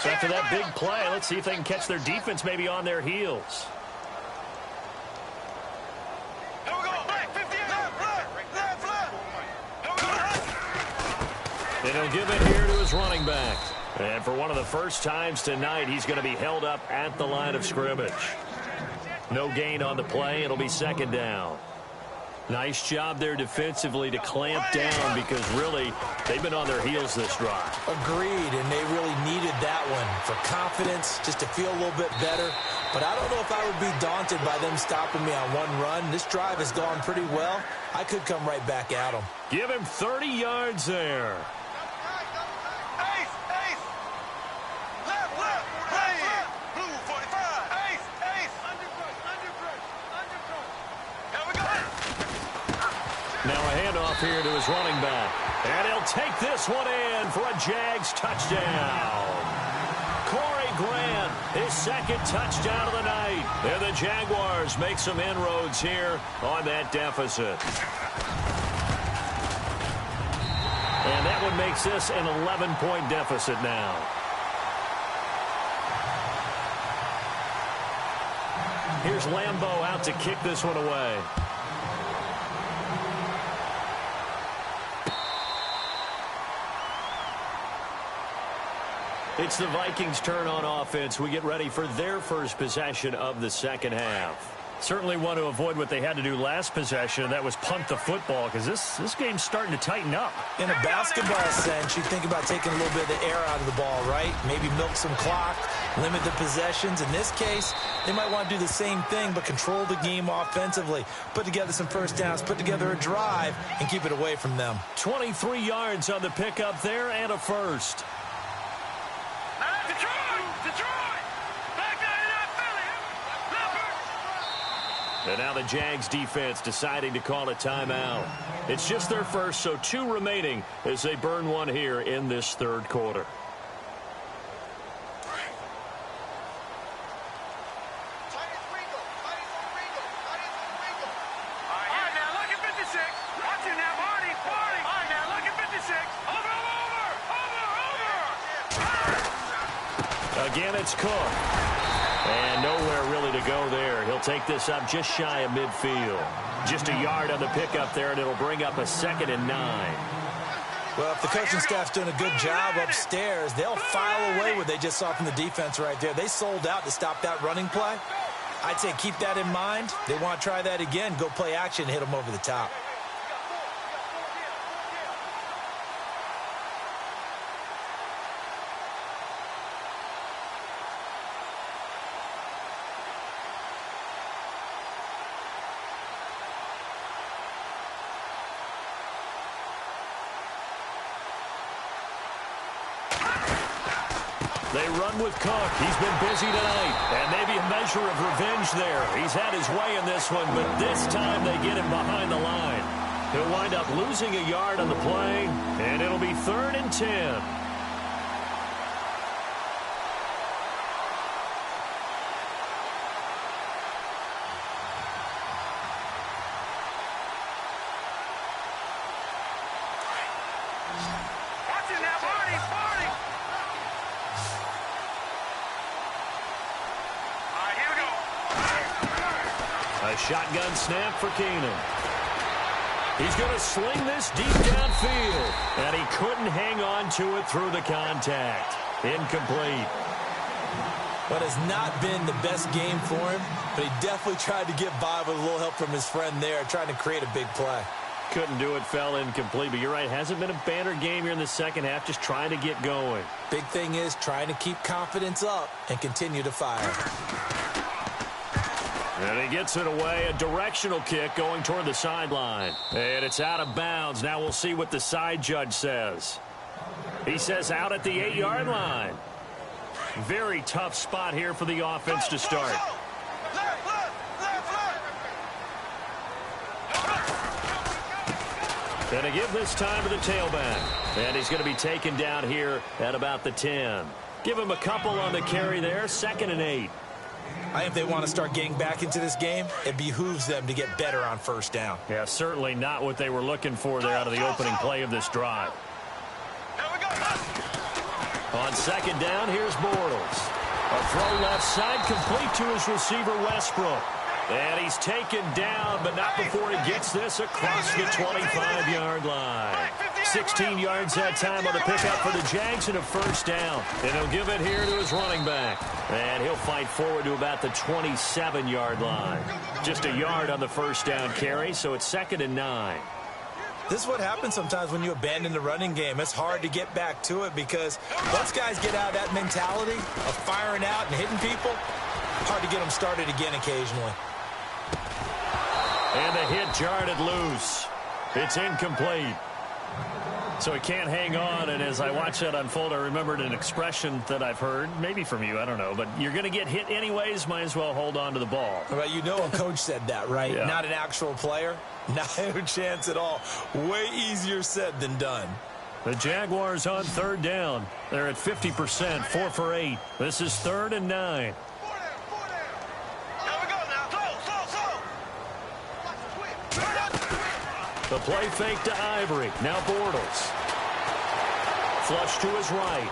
So after that big play, let's see if they can catch their defense maybe on their heels. And he'll give it here to his running back. And for one of the first times tonight, he's going to be held up at the line of scrimmage. No gain on the play. It'll be second down. Nice job there defensively to clamp down because really they've been on their heels this drive. Agreed, and they really needed that one for confidence, just to feel a little bit better. But I don't know if I would be daunted by them stopping me on one run. This drive has gone pretty well. I could come right back at them. Give him 30 yards there. Now a handoff here to his running back. And he'll take this one in for a Jags touchdown. Corey Grant, his second touchdown of the night. And the Jaguars make some inroads here on that deficit. And that one makes this an 11-point deficit now. Here's Lambeau out to kick this one away. It's the Vikings' turn on offense. We get ready for their first possession of the second half. Certainly want to avoid what they had to do last possession. That was punt the football because this game's starting to tighten up. In a basketball sense, you think about taking a little bit of the air out of the ball, right? Maybe milk some clock, limit the possessions. In this case, they might want to do the same thing but control the game offensively. Put together some first downs, put together a drive, and keep it away from them. 23 yards on the pickup there and a first. And now the Jags defense deciding to call a timeout. It's just their first, so 2 remaining as they burn one here in this third quarter. Again, it's Cook. And nowhere really to go there. He'll take this up just shy of midfield. Just a yard on the pickup there, and it'll bring up a 2nd and 9. Well, if the coaching staff's doing a good job upstairs, they'll file away what they just saw from the defense right there. They sold out to stop that running play. I'd say keep that in mind. They want to try that again. Go play action and hit them over the top. They run with Cook. He's been busy tonight. And maybe a measure of revenge there. He's had his way in this one, but this time they get him behind the line. He'll wind up losing a yard on the play, and it'll be 3rd and 10. Shotgun snap for Keenum. He's going to sling this deep downfield. And he couldn't hang on to it through the contact. Incomplete. But it's not been the best game for him, but he definitely tried to get by with a little help from his friend there, trying to create a big play. Couldn't do it, fell incomplete. But you're right, hasn't been a banner game here in the second half, just trying to get going. Big thing is trying to keep confidence up and continue to fire. And he gets it away, a directional kick going toward the sideline. And it's out of bounds. Now we'll see what the side judge says. He says out at the 8-yard line. Very tough spot here for the offense to start. And to give this time to the tailback. And he's going to be taken down here at about the 10. Give him a couple on the carry there, 2nd and 8. I think if they want to start getting back into this game, it behooves them to get better on first down. Yeah, certainly not what they were looking for there out of the opening play of this drive. On second down, here's Bortles. A throw left side, complete to his receiver, Westbrook. And he's taken down, but not before he gets this across the 25-yard line. 16 yards that time on the pickup for the Jags and a first down. And he'll give it here to his running back. And he'll fight forward to about the 27-yard line. Just a yard on the first down carry, so it's 2nd and 9. This is what happens sometimes when you abandon the running game. It's hard to get back to it because once guys get out of that mentality of firing out and hitting people, hard to get them started again occasionally. And the hit jarred it loose. It's incomplete. So he can't hang on, and as I watch that unfold, I remembered an expression that I've heard, maybe from you, I don't know, but you're going to get hit anyways, might as well hold on to the ball. Well, you know a coach said that, right? Yeah. Not an actual player. Not a chance at all. Way easier said than done. The Jaguars on third down. They're at 50%, 4 for 8. This is 3rd and 9. The play fake to Ivory. Now Bortles. Flush to his right.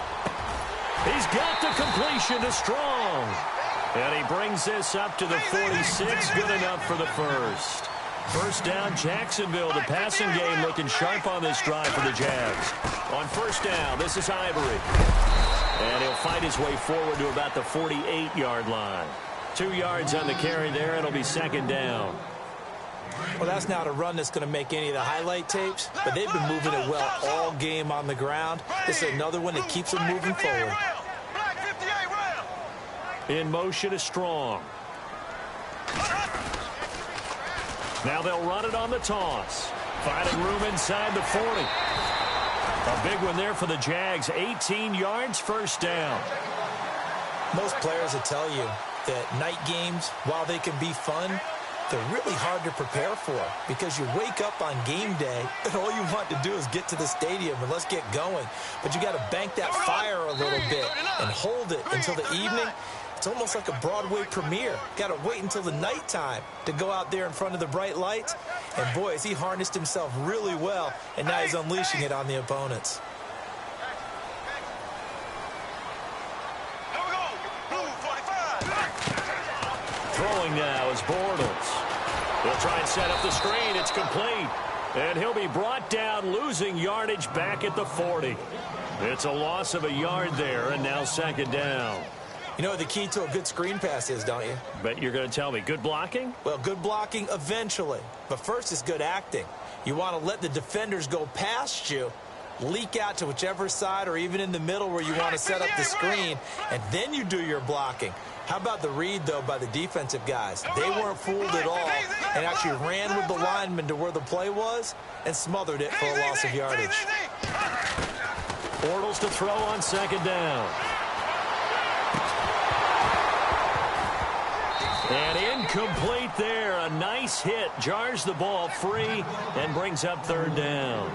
He's got the completion to Strong. And he brings this up to the 46. Good enough for the first. First down, Jacksonville. The passing game looking sharp on this drive for the Jags. On first down, this is Ivory. And he'll fight his way forward to about the 48-yard line. 2 yards on the carry there. It'll be 2nd down. Well, that's not a run that's going to make any of the highlight tapes, but they've been moving it well all game on the ground. This is another one that keeps them moving forward. In motion is Strong. Now they'll run it on the toss. Finding room inside the 40. A big one there for the Jags. 18 yards, first down. Most players will tell you that night games, while they can be fun, they're really hard to prepare for because you wake up on game day and all you want to do is get to the stadium and let's get going. But you got to bank that fire a little bit and hold it until the evening. It's almost like a Broadway premiere. Got to wait until the nighttime to go out there in front of the bright lights. And boy, has he harnessed himself really well, and now he's unleashing it on the opponents. Throwing now is Bortles. He'll try and set up the screen. It's complete. And he'll be brought down, losing yardage back at the 40. It's a loss of a yard there, and now 2nd down. You know what the key to a good screen pass is, don't you? Bet you're going to tell me. Good blocking? Well, good blocking eventually. But first is good acting. You want to let the defenders go past you, leak out to whichever side or even in the middle where you want to set up the screen, and then you do your blocking. How about the read, though, by the defensive guys? They weren't fooled at all and actually ran with the lineman to where the play was and smothered it for a loss of yardage. Bortles to throw on 2nd down. And incomplete there. A nice hit. Jars the ball free and brings up 3rd down.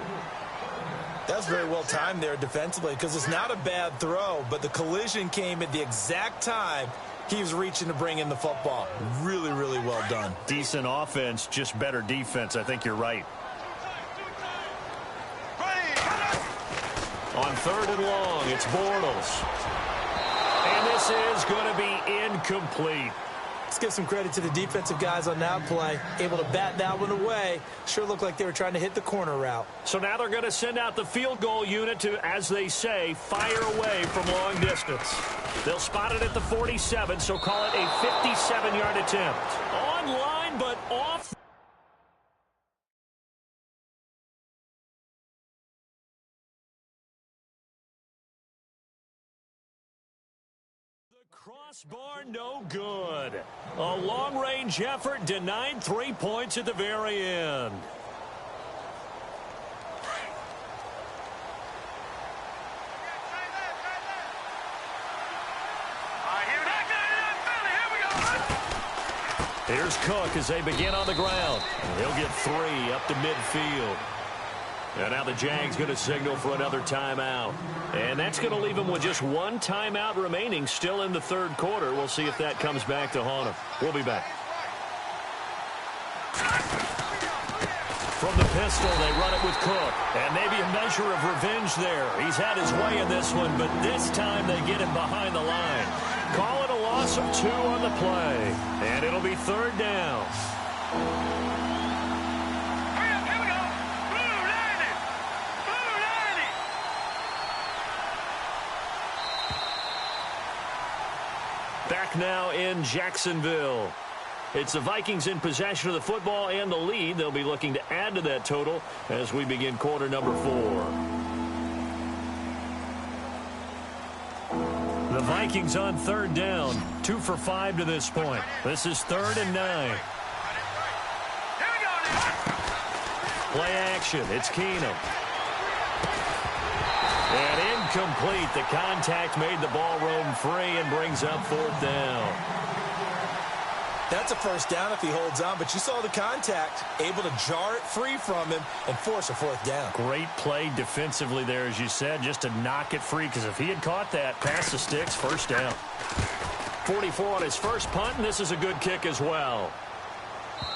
That's very well timed there defensively because it's not a bad throw, but the collision came at the exact time he was reaching to bring in the football. Really, really well done. Decent offense, just better defense. I think you're right. On 3rd and long, it's Bortles. And this is going to be incomplete. Let's give some credit to the defensive guys on that play. Able to bat that one away. Sure looked like they were trying to hit the corner route. So now they're going to send out the field goal unit to, as they say, fire away from long distance. They'll spot it at the 47, so call it a 57-yard attempt. On line, but off. Crossbar, no good. A long-range effort denied 3 points at the very end. Here's Cook as they begin on the ground. He'll get 3 up to midfield. And now the Jags going to signal for another timeout. And that's going to leave them with just 1 timeout remaining still in the 3rd quarter. We'll see if that comes back to haunt them. We'll be back. From the pistol. They run it with Cook. And maybe a measure of revenge there. He's had his way in this one, but this time they get him behind the line. Call it a loss of 2 on the play. And it'll be 3rd down. Back now in Jacksonville. It's the Vikings in possession of the football and the lead. They'll be looking to add to that total as we begin quarter number 4. The Vikings on 3rd down. 2 for 5 to this point. This is 3rd and 9. Play action. It's Keenum. And incomplete. The contact made the ball roam free and brings up 4th down. That's a 1st down if he holds on, but you saw the contact, able to jar it free from him and force a 4th down. Great play defensively there, as you said, just to knock it free, because if he had caught that, past the sticks, 1st down. 44 on his first punt, and this is a good kick as well.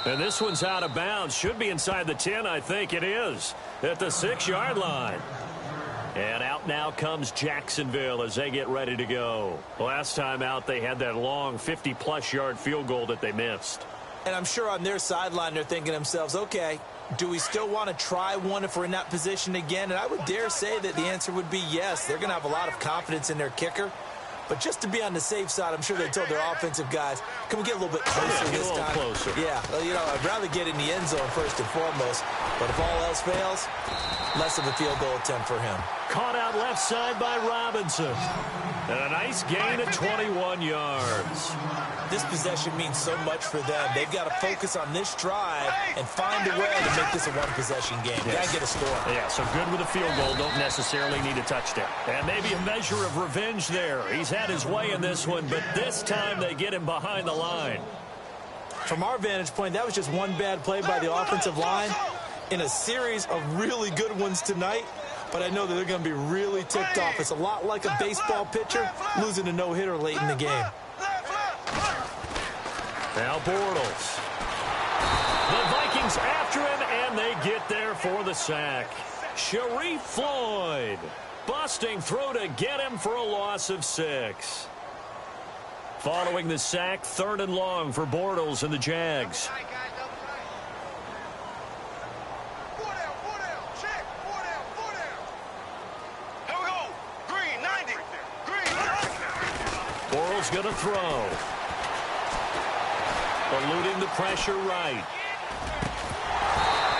And this one's out of bounds. Should be inside the 10, I think it is, at the 6-yard line. And out now comes Jacksonville as they get ready to go. Last time out, they had that long 50-plus yard field goal that they missed. And I'm sure on their sideline, they're thinking to themselves, okay, do we still want to try one if we're in that position again? And I would dare say that the answer would be yes. They're going to have a lot of confidence in their kicker. But just to be on the safe side, I'm sure they told their offensive guys, can we get a little bit closer this time? Closer. Yeah, well, you know, I'd rather get in the end zone first and foremost. But if all else fails, less of a field goal attempt for him. Caught out left side by Robinson. And a nice gain of 21 yards. This possession means so much for them. They've got to focus on this drive and find a way to make this a one-possession game. Yes. Got to get a score. Yeah, so good with a field goal. Don't necessarily need a touchdown. And maybe a measure of revenge there. He's had his way in this one, but this time they get him behind the line. From our vantage point, that was just one bad play by the offensive line in a series of really good ones tonight. But I know that they're going to be really ticked off. It's a lot like a baseball pitcher losing a no-hitter late in the game. Now Bortles. The Vikings after him, and they get there for the sack. Sharif Floyd busting through to get him for a loss of 6. Following the sack, 3rd and long for Bortles and the Jags. Bortles going to throw. Eluding the pressure right.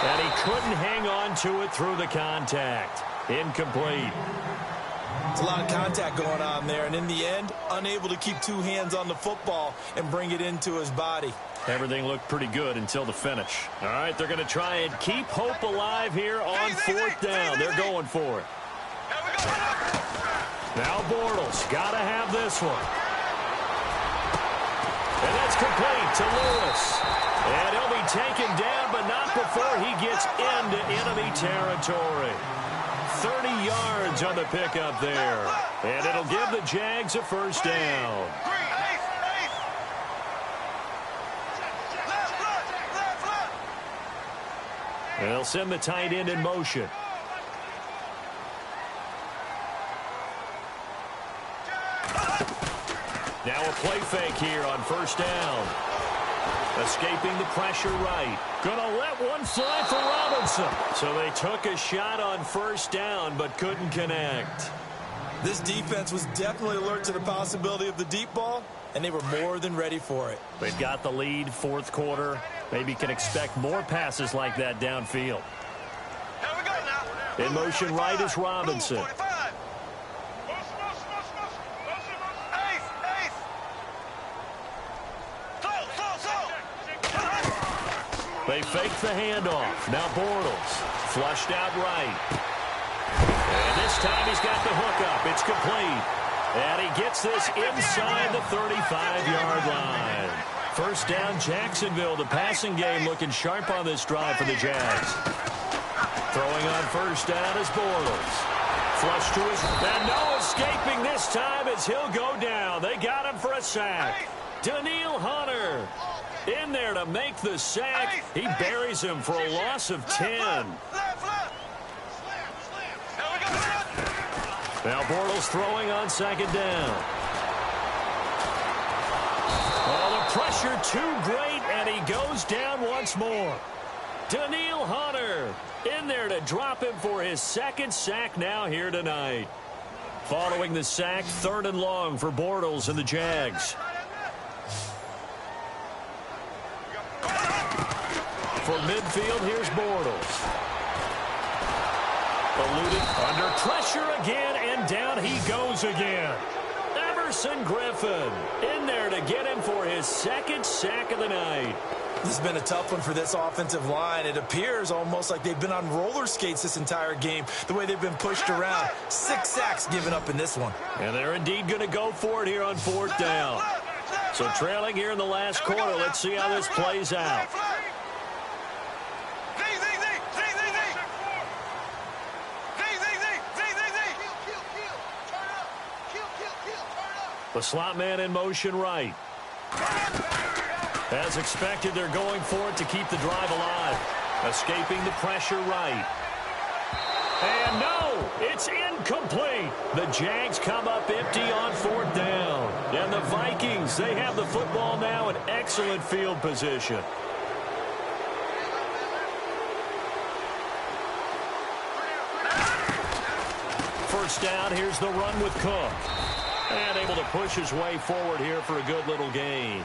And he couldn't hang on to it through the contact. Incomplete. It's a lot of contact going on there, and in the end, unable to keep 2 hands on the football and bring it into his body. Everything looked pretty good until the finish. All right, they're going to try and keep hope alive here on 4th down. They're going for it. Now Bortles got to have this one. And that's complete to Lewis. And he'll be taken down, but not before he gets into enemy territory. 30 yards on the pickup there. And it'll give the Jags a 1st down. And they'll send the tight end in motion. Now a play fake here on 1st down. Escaping the pressure right. Gonna let one fly for Robinson. So they took a shot on 1st down, but couldn't connect. This defense was definitely alert to the possibility of the deep ball, and they were more than ready for it. They've got the lead, 4th quarter. Maybe can expect more passes like that downfield. In motion right is Robinson. They fake the handoff. Now Bortles. Flushed out right. And this time he's got the hook up. It's complete. And he gets this inside the 35-yard line. 1st down, Jacksonville. The passing game looking sharp on this drive for the Jags. Throwing on 1st down is Bortles. Flush to his... And no escaping this time as he'll go down. They got him for a sack. Daniil Hunter. in there to make the sack. He buries him for a loss of 10. Now Bortles throwing on second down. Oh, the pressure too great, and he goes down once more. Daniil Hunter in there to drop him for his second sack now here tonight. Following the sack, 3rd and long for Bortles and the Jags. For midfield, here's Bortles. Eluded under pressure again, and down he goes again. Everson Griffin in there to get him for his second sack of the night. This has been a tough one for this offensive line. It appears almost like they've been on roller skates this entire game, the way they've been pushed around. 6 sacks given up in this one. And they're indeed going to go for it here on 4th down. So trailing here in the last quarter, let's see how this plays out. The slot man in motion right. As expected, they're going for it to keep the drive alive. Escaping the pressure right. And no, it's incomplete. The Jags come up empty on 4th down. And the Vikings, they have the football now in excellent field position. First down, here's the run with Cook. And able to push his way forward here for a good little gain.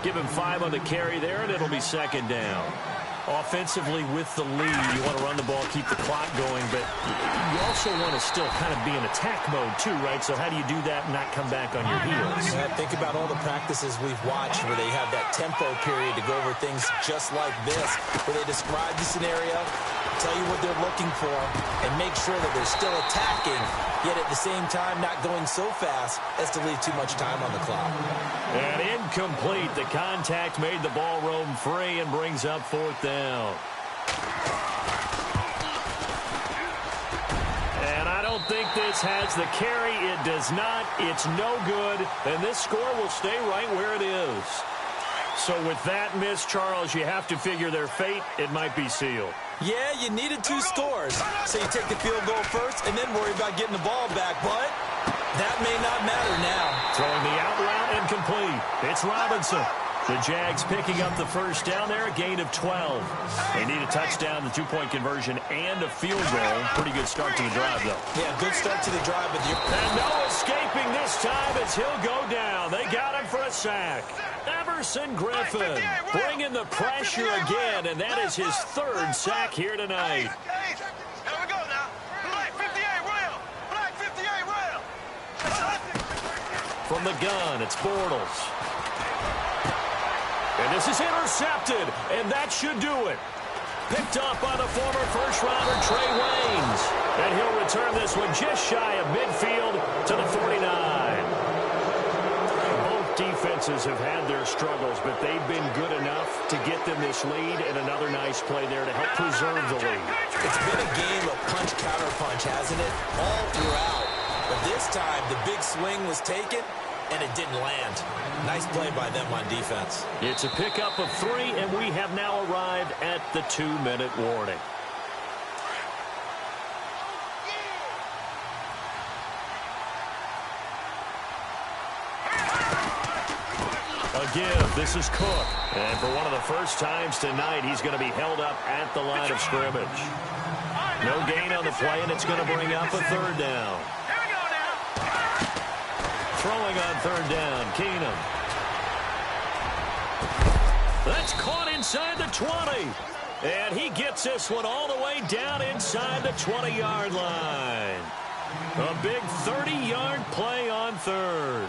Give him 5 on the carry there, and it'll be 2nd down. Offensively with the lead, you want to run the ball, keep the clock going, but you also want to still kind of be in attack mode too, right? So how do you do that and not come back on your heels? Yeah, think about all the practices we've watched where they have that tempo period to go over things just like this, where they describe the scenario, tell you what they're looking for, and make sure that they're still attacking, yet at the same time not going so fast as to leave too much time on the clock. And incomplete. The contact made the ball roam free and brings up 4th down. And I don't think this has the carry. It does not. It's no good. And this score will stay right where it is. So with that miss, Charles, you have to figure their fate. It might be sealed. Yeah, you needed 2 scores. So you take the field goal first and then worry about getting the ball back. But that may not matter now. Throwing the out route incomplete. It's Robinson. The Jags picking up the first down there, a gain of 12. They need a touchdown, the 2-point conversion, and a field goal. Pretty good start to the drive, though. Yeah, good start to the drive. But and no escaping this time as he'll go down. They got him for a sack. Everson Griffin bringing the pressure again, and that is his 3rd sack here tonight. From the gun, it's Bortles. And this is intercepted, and that should do it. Picked up by the former first-rounder Trey Waynes. And he'll return this one just shy of midfield to the 49. Both defenses have had their struggles, but they've been good enough to get them this lead, and another nice play there to help preserve the lead. It's been a game of punch-counter-punch, hasn't it? All throughout. But this time, the big swing was taken, and it didn't land. Nice play by them on defense. It's a pickup of 3, and we have now arrived at the 2-minute warning. A give. This is Cook. And for one of the first times tonight, he's going to be held up at the line of scrimmage. No gain on the play, and it's going to bring up a 3rd down. Throwing on 3rd down, Keenum. That's caught inside the 20. And he gets this one all the way down inside the 20-yard line. A big 30-yard play on 3rd.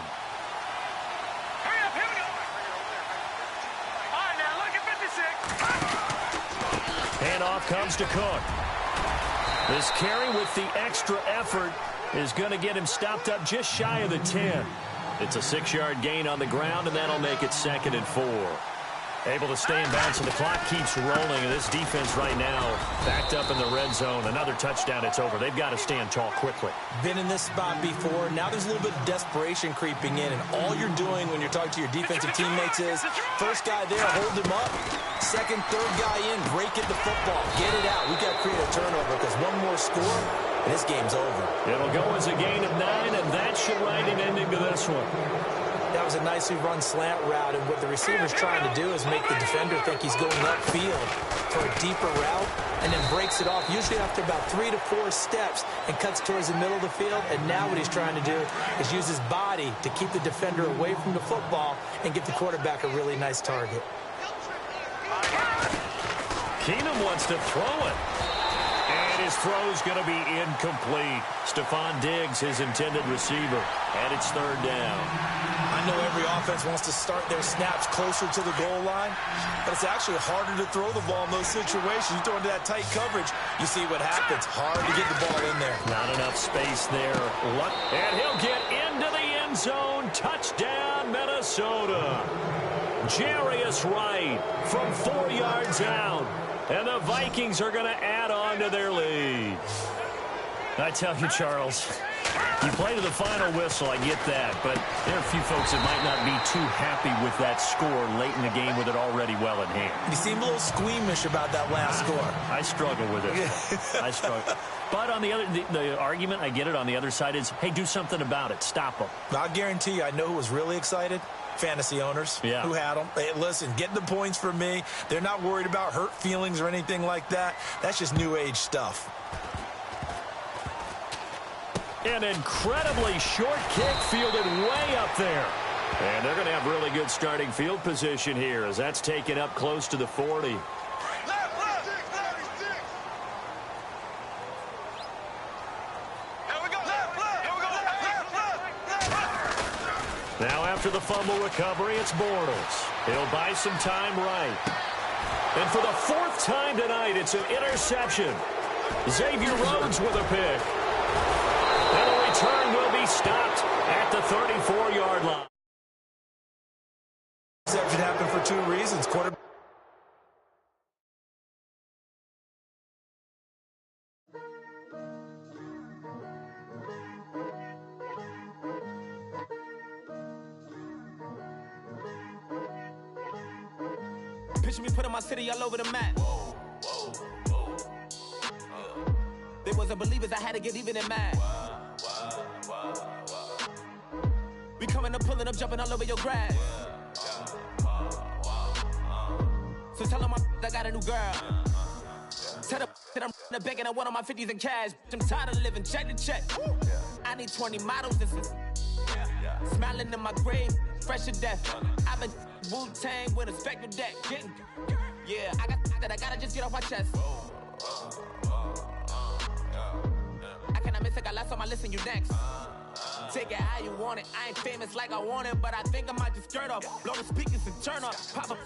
Handoff comes to Cook. This carry with the extra effort is going to get him stopped up just shy of the 10. It's a 6-yard gain on the ground, and that'll make it 2nd and 4. Able to stay in bounds, and the clock keeps rolling. And this defense right now backed up in the red zone. Another touchdown, it's over. They've got to stand tall quickly. Been in this spot before. Now there's a little bit of desperation creeping in, and all you're doing when you're talking to your defensive teammates is first guy there, hold him up. Second, third guy in, break it the football. Get it out. We've got to create a turnover because one more score, and this game's over. It'll go as a gain of 9, and that should write an ending to this one. That was a nicely run slant route, and what the receiver's trying to do is make the defender think he's going upfield for a deeper route, and then breaks it off, usually after about 3 to 4 steps, and cuts towards the middle of the field. And now what he's trying to do is use his body to keep the defender away from the football and give the quarterback a really nice target. Keenum wants to throw it. And his throw's going to be incomplete. Stephon Diggs, his intended receiver, and it's third down. I know every offense wants to start their snaps closer to the goal line, but it's actually harder to throw the ball in those situations. You throw into that tight coverage, you see what happens. Hard to get the ball in there. Not enough space there. And he'll get into the end zone. Touchdown, Minnesota. Jarius Wright from 4 yards out. And the Vikings are going to add on to their lead. I tell you, Charles, you play to the final whistle, I get that, but there are a few folks that might not be too happy with that score late in the game with it already well in hand. You seem a little squeamish about that last score. I struggle with it. I struggle. But on the other, the argument, I get it, on the other side is, hey, do something about it. Stop them. I'll guarantee you, I know who was really excited. Fantasy owners who had them. Hey, listen, getting the points for me. They're not worried about hurt feelings or anything like that. That's just new age stuff. An incredibly short kick fielded way up there. And they're going to have really good starting field position here as that's taken up close to the 40. Now after the fumble recovery, it's Bortles. He'll buy some time right. And for the 4th time tonight, it's an interception. Xavier Rhodes with a pick. And the return will be stopped at the 34-yard line. Interception happened for 2 reasons. Quarterback. Picture me putting my city all over the map. They wasn't believers, I had to get even in mad. We coming up, pulling up, jumping all over your grass. So tell them I got a new girl. Tell them that I'm in the bank and I want all my 50s in cash. I'm tired of living check to check. I need 20 models, this is smiling in my grave, fresh to death. I've been Wu-Tang with a spectral deck. Yeah, I gotta just get off my chest. I cannot miss it, got last on my list and you next. Take it how you want it. I ain't famous like I want it, but I think I might just skirt off. Blow the speakers and turn up. Pop up.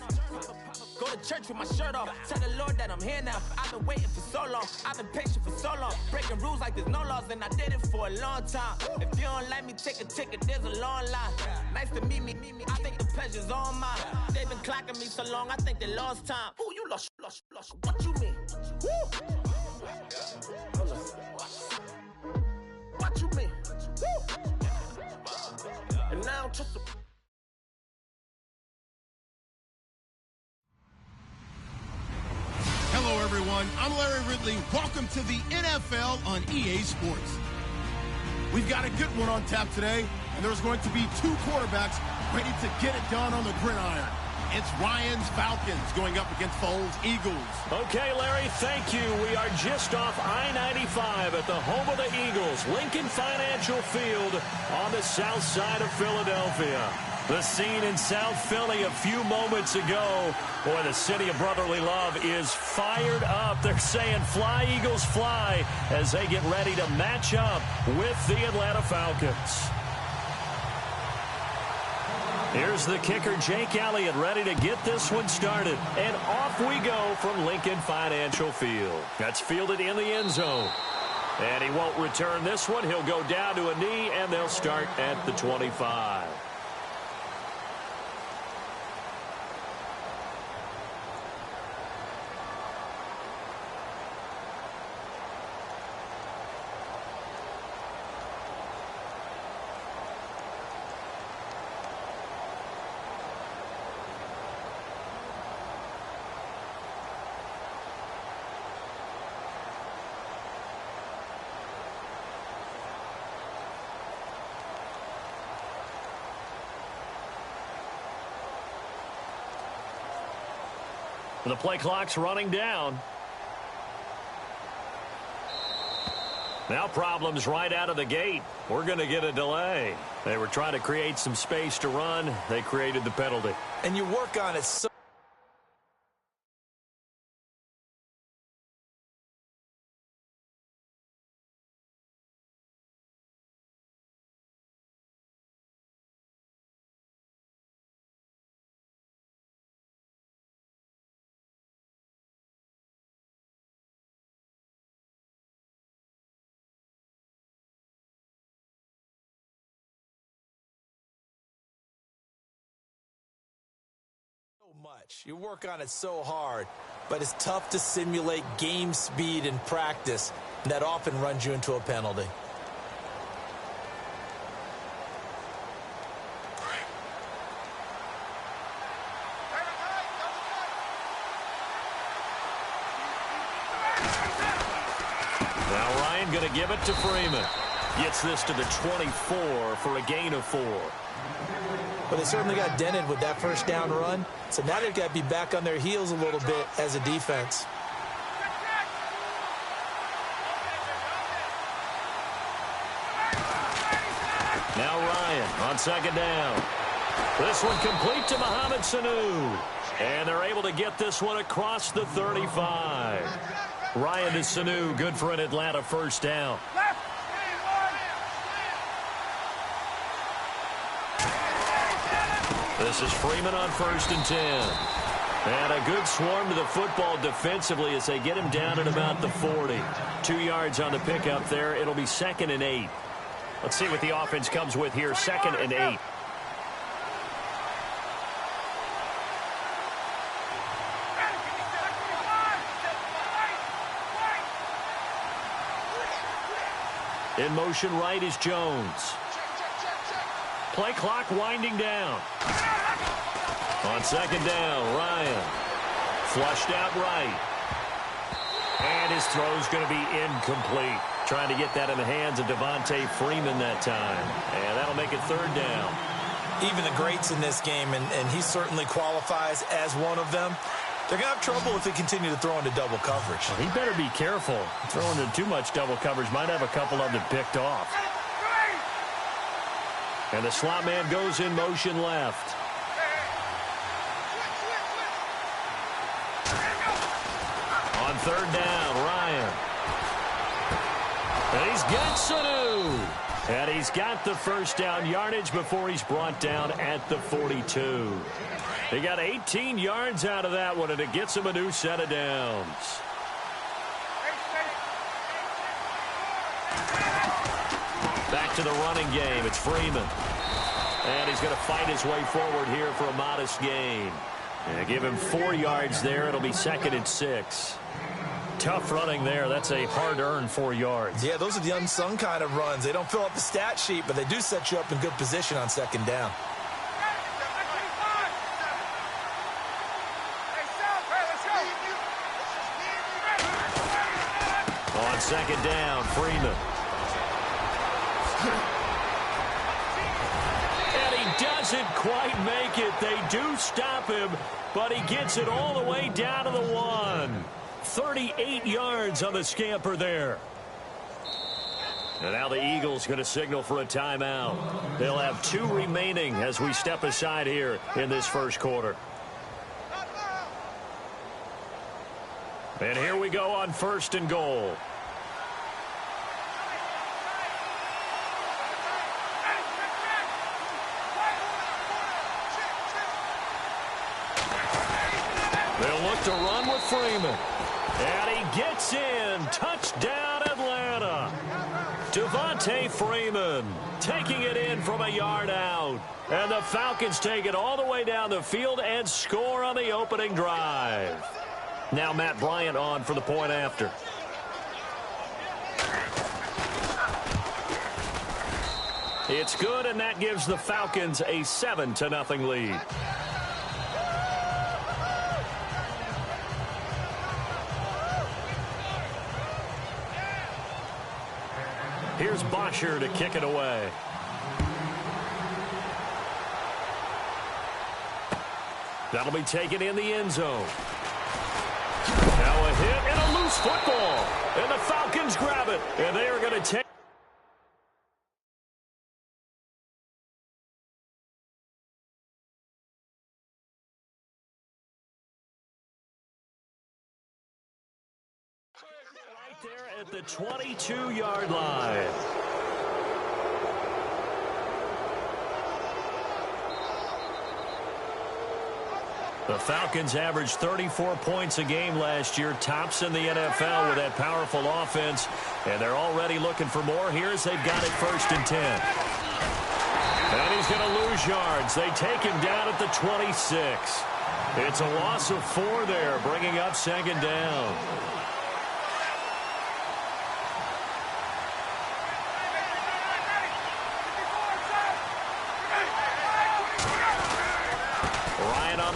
Go to church with my shirt off. Tell the Lord that I'm here now. I've been waiting for so long. I've been patient for so long. Breaking rules like there's no laws, and I did it for a long time. If you don't like me, take a ticket. There's a long line. Nice to meet me. I think the pleasure's all mine. They've been clocking me so long, I think they lost time. Ooh, you lost. What you mean? Woo! What you mean? Woo! And now trust the... Hello, everyone. I'm Larry Ridley. Welcome to the NFL on EA Sports. We've got a good one on tap today, and there's going to be 2 quarterbacks ready to get it done on the gridiron. It's Ryan's Falcons going up against Foles' Eagles. Okay, Larry, thank you. We are just off I-95 at the home of the Eagles, Lincoln Financial Field on the south side of Philadelphia. The scene in South Philly a few moments ago. Boy, the city of brotherly love is fired up. They're saying, fly, Eagles, fly, as they get ready to match up with the Atlanta Falcons. Here's the kicker, Jake Elliott, ready to get this one started. And off we go from Lincoln Financial Field. That's fielded in the end zone. And he won't return this one. He'll go down to a knee, and they'll start at the 25. The play clock's running down. Now problems right out of the gate. We're going to get a delay. They were trying to create some space to run. They created the penalty. And you work on it so much. You work on it so hard, but it's tough to simulate game speed in practice, and that often runs you into a penalty. Now Ryan going to give it to Freeman. Gets this to the 24 for a gain of 4. But they certainly got dented with that first down run. So now they've got to be back on their heels a little bit as a defense. Now Ryan on second down. This one complete to Mohamed Sanu. And they're able to get this one across the 35. Ryan to Sanu, good for an Atlanta first down. This is Freeman on 1st and 10. And a good swarm to the football defensively as they get him down at about the 40. 2 yards on the pickup there. It'll be 2nd and 8. Let's see what the offense comes with here. 2nd and 8. In motion right is Jones. Play clock winding down. On 2nd down, Ryan. Flushed out right. And his throw's going to be incomplete. Trying to get that in the hands of Devontae Freeman that time. And that'll make it 3rd down. Even the greats in this game, and he certainly qualifies as one of them, they're going to have trouble if they continue to throw into double coverage. Well, he better be careful. Throwing into too much double coverage might have a couple of them picked off. And the slot man goes in motion left. On 3rd down, Ryan. And he's got Sanu. And he's got the first down yardage before he's brought down at the 42. He got 18 yards out of that one, and it gets him a new set of downs. Back to the running game. It's Freeman. And he's going to fight his way forward here for a modest gain. And give him 4 yards there. It'll be 2nd and 6. Tough running there. That's a hard-earned 4 yards. Yeah, those are the unsung kind of runs. They don't fill up the stat sheet, but they do set you up in good position on 2nd down. On 2nd down, Freeman. And he doesn't quite make it. They do stop him, but he gets it all the way down to the 1. 38 yards on the scamper there. And now the Eagles going to signal for a timeout. They'll have 2 remaining as we step aside here in this first quarter. And here we go on 1st and goal. They'll look to run with Freeman. And he gets in. Touchdown, Atlanta. Devontae Freeman taking it in from a yard out. And the Falcons take it all the way down the field and score on the opening drive. Now Matt Bryant on for the point after. It's good, and that gives the Falcons a 7-0 lead. Here's Bosher to kick it away. That'll be taken in the end zone. hit and a loose football. And the Falcons grab it. And they are going to take. Right there at the 22-yard line. The Falcons averaged 34 points a game last year, tops in the NFL with that powerful offense, and they're already looking for more. Here's they've got it 1st and 10. And he's going to lose yards. They take him down at the 26. It's a loss of 4 there, bringing up 2nd down.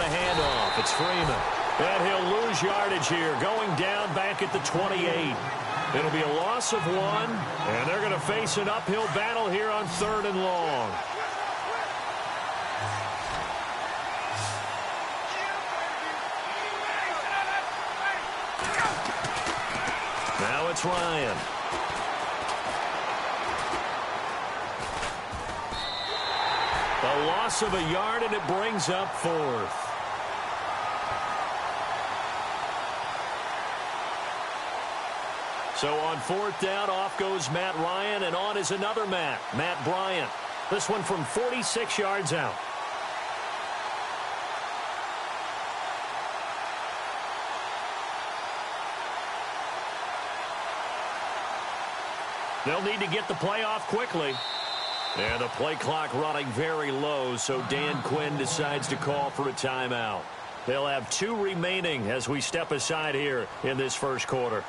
Handoff. It's Freeman. And he'll lose yardage here. Going down back at the 28. It'll be a loss of 1. And they're going to face an uphill battle here on 3rd and long. Now it's Ryan. A loss of a yard, and it brings up 4th. So on 4th down, off goes Matt Ryan, and on is another Matt Bryant. This one from 46 yards out. They'll need to get the play off quickly. And the play clock running very low, so Dan Quinn decides to call for a timeout. They'll have 2 remaining as we step aside here in this first quarter.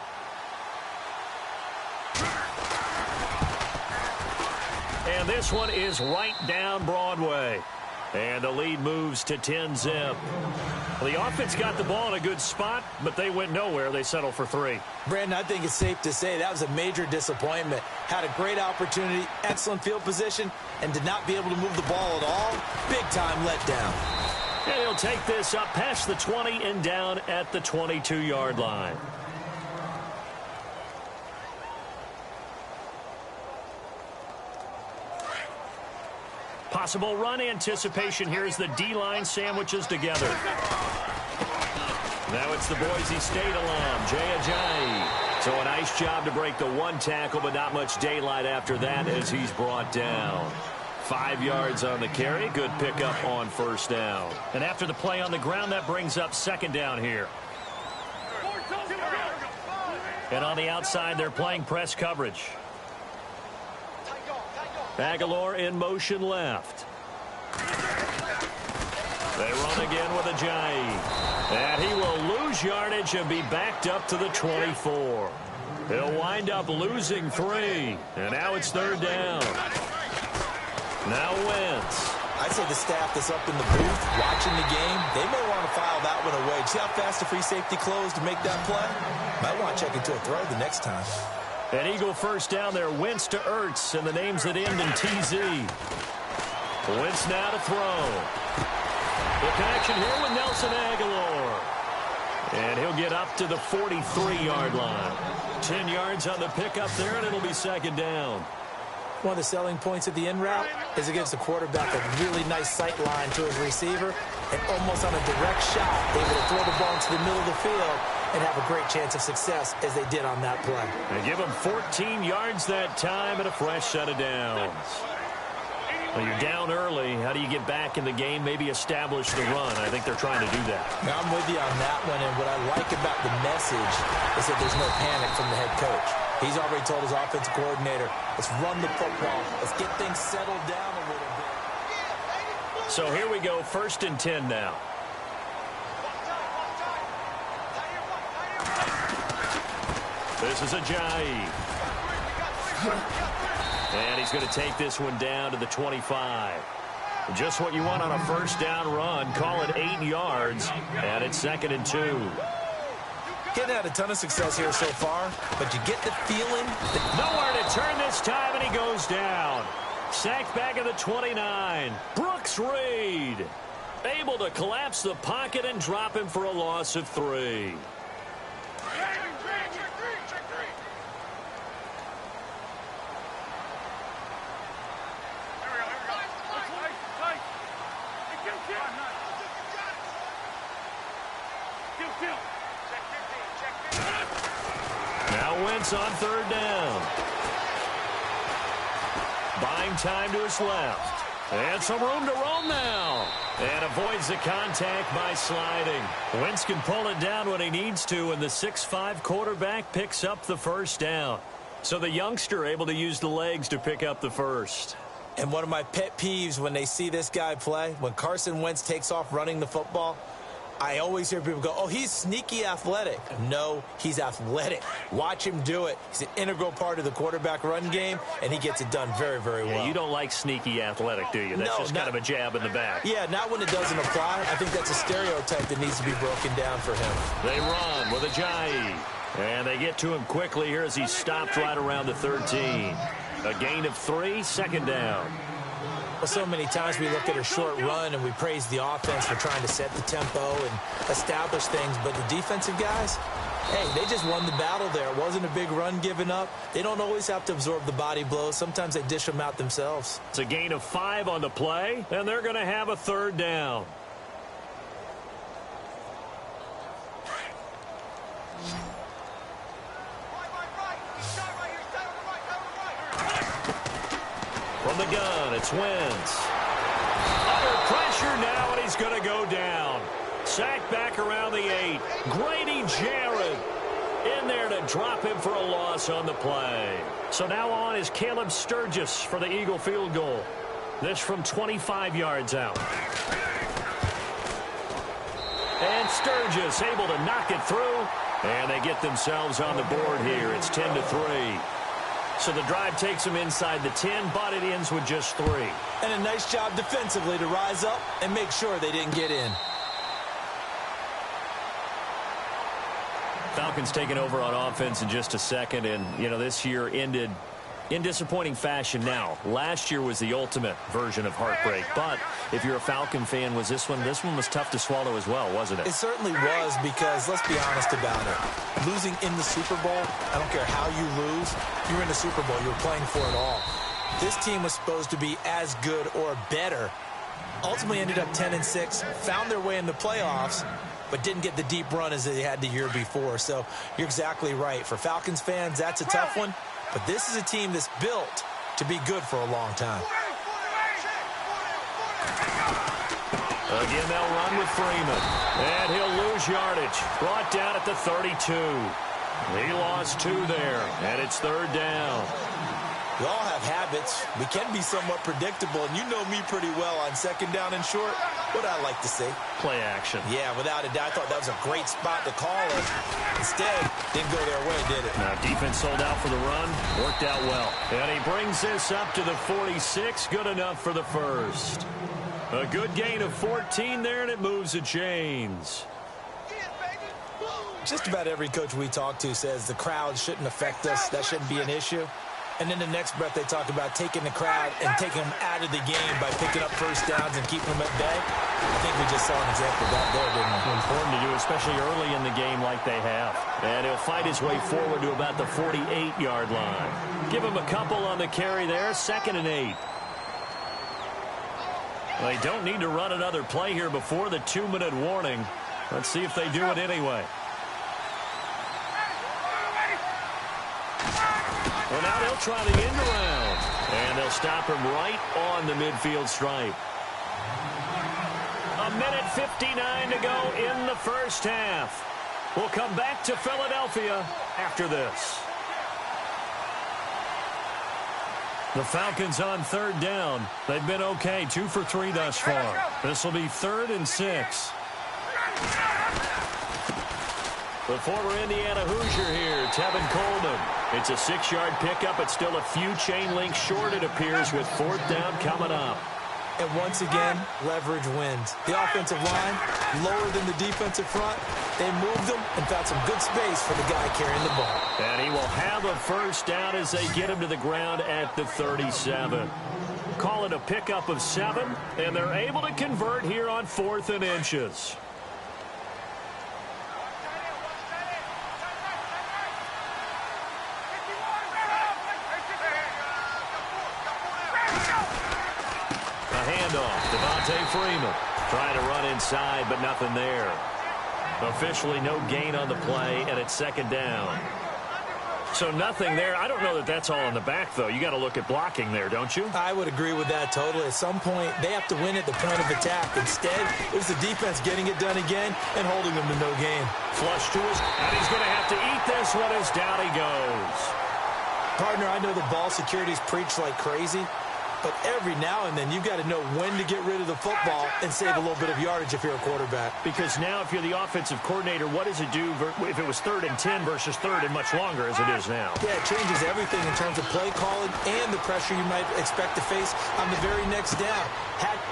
And this one is right down Broadway. And the lead moves to 10-zip. Well, the offense got the ball in a good spot, but they went nowhere. They settled for 3. Brandon, I think it's safe to say that was a major disappointment. Had a great opportunity, excellent field position, and did not be able to move the ball at all. Big-time letdown. And he'll take this up past the 20 and down at the 22-yard line. Possible run anticipation here as the D-line sandwiches together. Now it's the Boise State alum, Jay Ajayi. So a nice job to break the 1 tackle, but not much daylight after that as he's brought down. 5 yards on the carry. Good pickup on 1st down. And after the play on the ground, that brings up 2nd down here. And on the outside, they're playing press coverage. Aguilar in motion left. They run again with Ajayi. And he will lose yardage and be backed up to the 24. He'll wind up losing 3. And now it's 3rd down. Now Wentz. I'd say the staff that's up in the booth watching the game, they may want to file that one away. See how fast the free safety closed to make that play? Might want to check into a throw the next time. An Eagle 1st down there. Wentz to Ertz, and the names that end in TZ. Wentz now to throw. The connection here with Nelson Aguilar. And he'll get up to the 43-yard line. 10 yards on the pickup there, and it'll be 2nd down. One of the selling points of the in route is it gives the quarterback a really nice sight line to his receiver, and almost on a direct shot, able to throw the ball into the middle of the field and have a great chance of success as they did on that play. They give him 14 yards that time and a fresh set of downs. Well, you're down early. How do you get back in the game, maybe establish the run? I think they're trying to do that. Now, I'm with you on that one, and what I like about the message is that there's no panic from the head coach. He's already told his offensive coordinator, let's run the football. Let's get things settled down a little bit. So here we go, 1st and 10 now. This is Ajayi. And he's going to take this one down to the 25. Just what you want on a 1st down run. Call it 8 yards, and it's 2nd and 2. Getting had a ton of success here so far, but you get the feeling that nowhere to turn this time, and he goes down. Sacked back at the 29. Brooks Reed able to collapse the pocket and drop him for a loss of 3. Now Wentz on third down. Buying time to his left. And some room to roam now. And avoids the contact by sliding. Wentz can pull it down when he needs to, and the 6'5" quarterback picks up the first down. So the youngster able to use the legs to pick up the first. And one of my pet peeves when they see this guy play, when Carson Wentz takes off running the football, I always hear people go, oh, he's sneaky athletic. No, he's athletic. Watch him do it. He's an integral part of the quarterback run game, and he gets it done very, very well. Yeah, you don't like sneaky athletic, do you? That's just kind of a jab in the back. Yeah, not when it doesn't apply. I think that's a stereotype that needs to be broken down for him. They run with Ajayi. And they get to him quickly here as he's stopped right around the 13. A gain of 3, second down. Well, so many times we look at a short run and we praise the offense for trying to set the tempo and establish things. But the defensive guys, hey, they just won the battle there. It wasn't a big run given up. They don't always have to absorb the body blows. Sometimes they dish them out themselves. It's a gain of 5 on the play, and they're going to have a third down. From the gun, it's Wentz. Under pressure now, and he's going to go down. Sacked back around the 8. Grady Jarrett in there to drop him for a loss on the play. So now on is Caleb Sturgis for the Eagle field goal. This from 25 yards out. And Sturgis able to knock it through. And they get themselves on the board here. It's 10-3. So the drive takes them inside the 10, but it ends with just 3. And a nice job defensively to rise up and make sure they didn't get in. Falcons taking over on offense in just a second, and, you know, this year ended in disappointing fashion now. Last year was the ultimate version of heartbreak, but if you're a Falcon fan, was this one was tough to swallow as well, wasn't it? It certainly was, because let's be honest about it. Losing in the Super Bowl, I don't care how you lose, you're in the Super Bowl, you're playing for it all. This team was supposed to be as good or better. Ultimately ended up 10-6, found their way in the playoffs, but didn't get the deep run as they had the year before. So you're exactly right. For Falcons fans, that's a tough one. But this is a team that's built to be good for a long time. Again, they'll run with Freeman. And he'll lose yardage. Brought down at the 32. He lost 2 there. And it's third down. We all have habits. We can be somewhat predictable. And you know me pretty well on second down and short. What I like to see. Play action. Yeah, without a doubt. I thought that was a great spot to call it. Instead, didn't go their way, did it? Now, defense sold out for the run. Worked out well. And he brings this up to the 46. Good enough for the first. A good gain of 14 there, and it moves the chains. Just about every coach we talk to says the crowd shouldn't affect us. That shouldn't be an issue. And then the next breath they talk about taking the crowd and taking them out of the game by picking up first downs and keeping them at bay. I think we just saw an example of that there, didn't we? Important to do, especially early in the game like they have. And he'll fight his way forward to about the 48-yard line. Give him a couple on the carry there, 2nd and 8. They don't need to run another play here before the 2-minute warning. Let's see if they do it anyway. Well, now they'll try the end around. And they'll stop him right on the midfield stripe. 1:59 to go in the first half. We'll come back to Philadelphia after this. The Falcons on third down. They've been okay, 2 for 3 thus far. This will be 3rd and 6. The former Indiana Hoosier here, Tevin Coleman. It's a 6-yard pickup. It's still a few chain links short, it appears, with 4th down coming up. And once again, leverage wins. The offensive line, lower than the defensive front. They moved them and found some good space for the guy carrying the ball. And he will have a first down as they get him to the ground at the 37. Call it a pickup of 7, and they're able to convert here on 4th and inches. handoff. Devontae Freeman trying to run inside, but nothing there. Officially no gain on the play, and it's second down. So nothing there. I don't know that that's all on the back, though. You got to look at blocking there, don't you? I would agree with that totally. At some point, they have to win at the point of attack. Instead, it was the defense getting it done again and holding them to no gain. Flush to us, and he's going to have to eat this one as down he goes. Partner, I know the ball security's preached like crazy, but every now and then you've got to know when to get rid of the football and save a little bit of yardage if you're a quarterback. Because now if you're the offensive coordinator, what does it do if it was 3rd and 10 versus 3rd and much longer as it is now? Yeah, it changes everything in terms of play calling and the pressure you might expect to face on the very next down.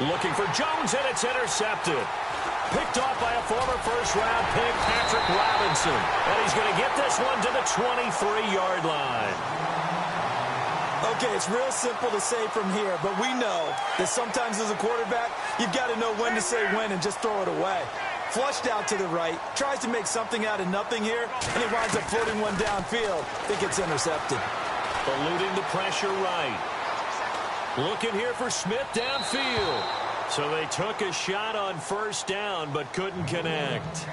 Looking for Jones, and it's intercepted. Picked off by a former first-round pick, Patrick Robinson. And he's going to get this one to the 23-yard line. Okay, it's real simple to say from here, but we know that sometimes as a quarterback, you've got to know when to say when and just throw it away. Flushed out to the right, tries to make something out of nothing here, and he winds up floating one downfield. I think it's intercepted. Eluding the pressure right. Looking here for Smith downfield. So they took a shot on first down, but couldn't connect.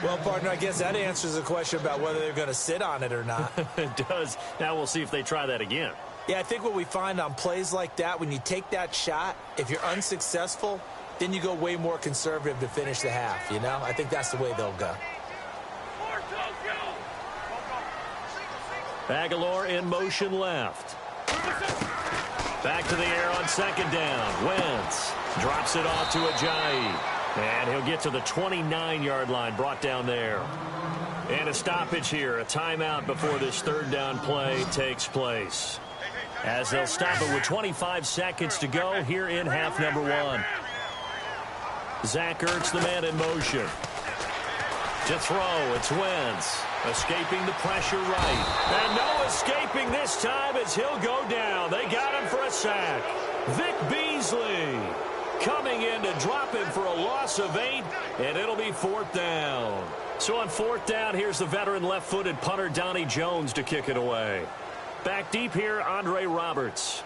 Well, partner, I guess that answers the question about whether they're going to sit on it or not. It does. Now we'll see if they try that again. Yeah, I think what we find on plays like that, when you take that shot, if you're unsuccessful, then you go way more conservative to finish the half, you know? I think that's the way they'll go. Aguilar in motion left. Back to the air on second down. Wentz drops it off to Ajayi. And he'll get to the 29-yard line, brought down there. And a stoppage here, a timeout before this third down play takes place. As they'll stop it with 25 seconds to go here in half number one. Zach Ertz, the man in motion. To throw, it's Wentz. Escaping the pressure right. And no escaping this time as he'll go down. They got him for a sack. Vic Beasley coming in to drop him for a loss of 8, and it'll be 4th down. So on 4th down, here's the veteran left-footed punter Donnie Jones to kick it away. Back deep here, Andre Roberts.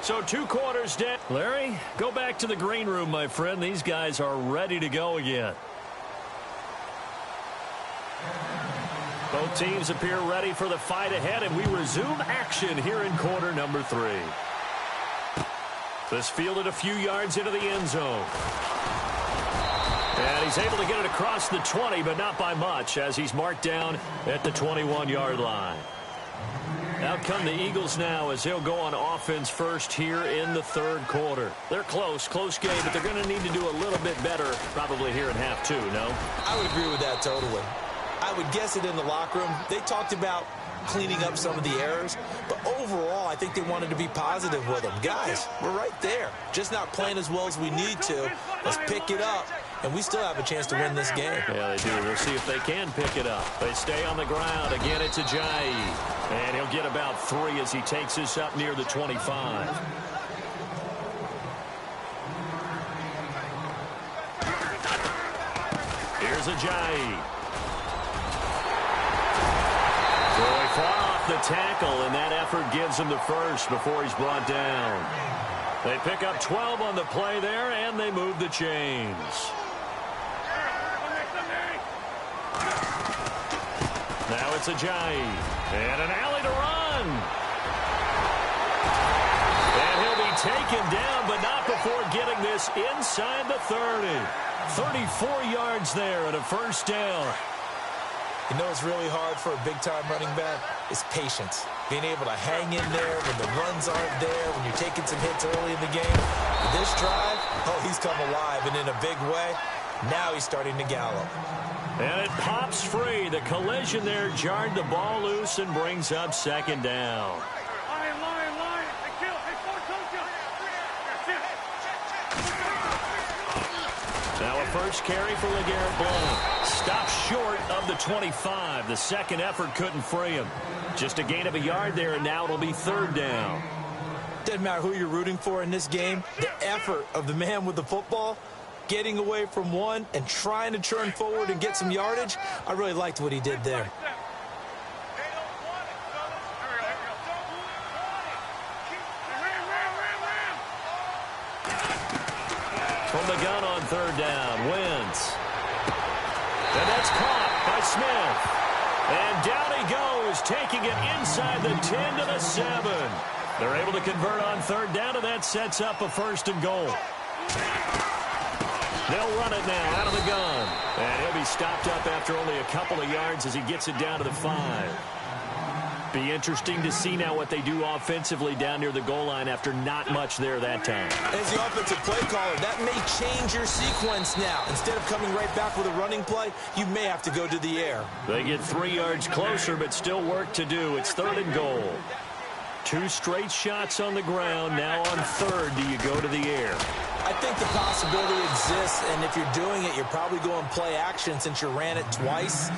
So 2 quarters down. Larry, go back to the green room, my friend. These guys are ready to go again. Both teams appear ready for the fight ahead, and we resume action here in quarter number 3. This fielded a few yards into the end zone. And he's able to get it across the 20, but not by much, as he's marked down at the 21-yard line. Out come the Eagles now as they'll go on offense first here in the 3rd quarter. They're close game, but they're going to need to do a little bit better probably here in half 2, no? I would agree with that totally. I would guess it in the locker room. They talked about cleaning up some of the errors, but overall, I think they wanted to be positive with them. Guys, we're right there. Just not playing as well as we need to. Let's pick it up, and we still have a chance to win this game. Yeah, they do. We'll see if they can pick it up. They stay on the ground. Again, it's Ajayi. And he'll get about 3 as he takes this up near the 25. Here's Ajayi. Boy, far off the tackle, and that effort gives him the first before he's brought down. They pick up 12 on the play there, and they move the chains. Now it's Ajayi. And an alley to run. And he'll be taken down, but not before getting this inside the 30. 34 yards there and a first down. You know what's really hard for a big-time running back? Is patience. Being able to hang in there when the runs aren't there, when you're taking some hits early in the game. This drive, oh, he's come alive, and in a big way. Now he's starting to gallop. And it pops free. The collision there jarred the ball loose and brings up second down. Now a first carry for LeGarrette Blount. Stops short of the 25. The second effort couldn't free him. Just a gain of a yard there, and now it'll be 3rd down. Doesn't matter who you're rooting for in this game. The effort of the man with the football, getting away from one and trying to turn forward and get some yardage, I really liked what he did there. From the gun on third down, Wentz. And that's caught by Smith. And down he goes, taking it inside the 10 to the 7. They're able to convert on third down, and that sets up a 1st and goal. They'll run it now out of the gun. And he'll be stopped up after only a couple of yards as he gets it down to the 5. Be interesting to see now what they do offensively down near the goal line after not much there that time. As the offensive play caller, that may change your sequence now. Instead of coming right back with a running play, you may have to go to the air. They get 3 yards closer, but still work to do. It's 3rd and goal. 2 straight shots on the ground. Now on 3rd, do you go to the air? I think the possibility exists, and if you're doing it, you're probably going play action since you ran it twice.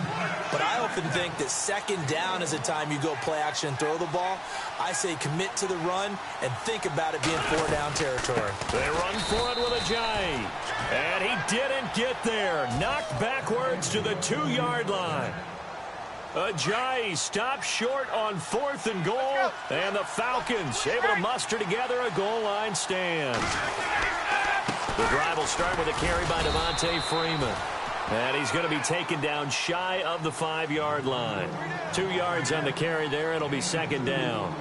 But I often think that 2nd down is the time you go play action and throw the ball. I say commit to the run and think about it being 4-down territory. They run for it with Ajayi. And he didn't get there. Knocked backwards to the 2-yard line. Ajayi stops short on 4th and goal, and the Falcons able to muster together a goal line stand. The drive will start with a carry by Devontae Freeman. And he's going to be taken down shy of the 5-yard line. 2 yards on the carry there. It'll be 2nd down.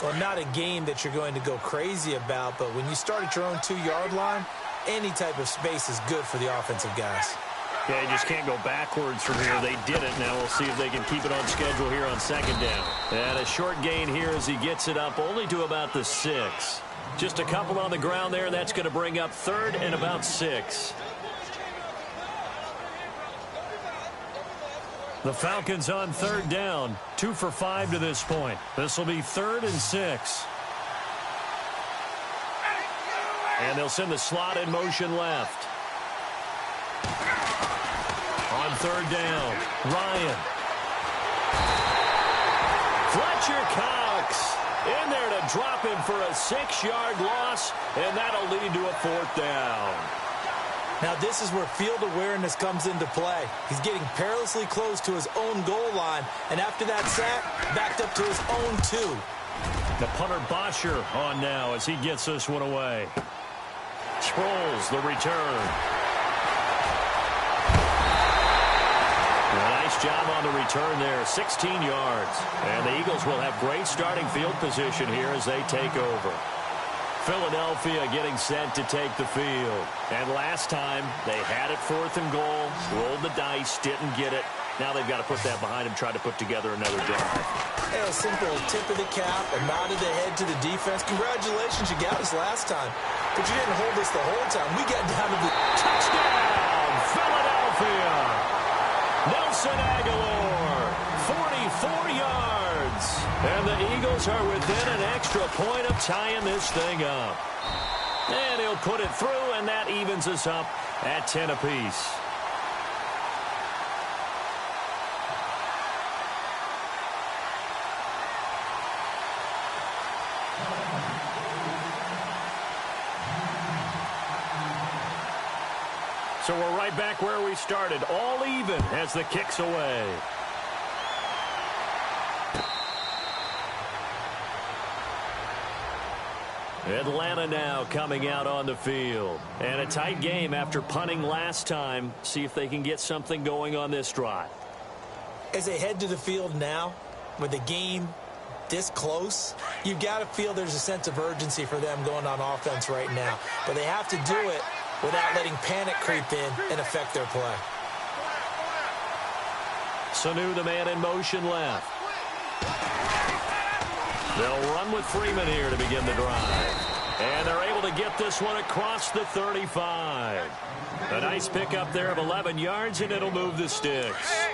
Well, not a game that you're going to go crazy about, but when you start at your own 2-yard line, any type of space is good for the offensive guys. Yeah, you just can't go backwards from here. They did it. Now we'll see if they can keep it on schedule here on 2nd down. And a short gain here as he gets it up only to about the 6. Just a couple on the ground there. That's going to bring up 3rd and about 6. The Falcons on 3rd down. 2 for 5 to this point. This will be 3rd and 6. And they'll send the slot in motion left. On 3rd down, Ryan. Fletcher Cox in there to drop him for a 6-yard loss, and that'll lead to a 4th down. Now this is where field awareness comes into play. He's getting perilously close to his own goal line, and after that sack, backed up to his own 2. The punter Bosher on now as he gets this one away. Sproles, the return. Nice job on the return there, 16 yards. And the Eagles will have great starting field position here as they take over. Philadelphia getting set to take the field. And last time, they had it 4th and goal, rolled the dice, didn't get it. Now they've got to put that behind them, try to put together another drive. Hey, a simple tip of the cap, a nod of the head to the defense. Congratulations, you got us last time. But you didn't hold us the whole time. We got down to the touchdown, Philadelphia. Nelson Aguilar, 44 yards. And the Eagles are within an extra point of tying this thing up. And he'll put it through, and that evens us up at 10 apiece. So we're right back where we started, all even as the kick's away. Atlanta now coming out on the field. And a tight game after punting last time. See if they can get something going on this drive. As they head to the field now, with the game this close, you've got to feel there's a sense of urgency for them going on offense right now. But they have to do it without letting panic creep in and affect their play. Sanu, the man in motion left. They'll run with Freeman here to begin the drive. And they're able to get this one across the 35. A nice pickup there of 11 yards, and it'll move the sticks.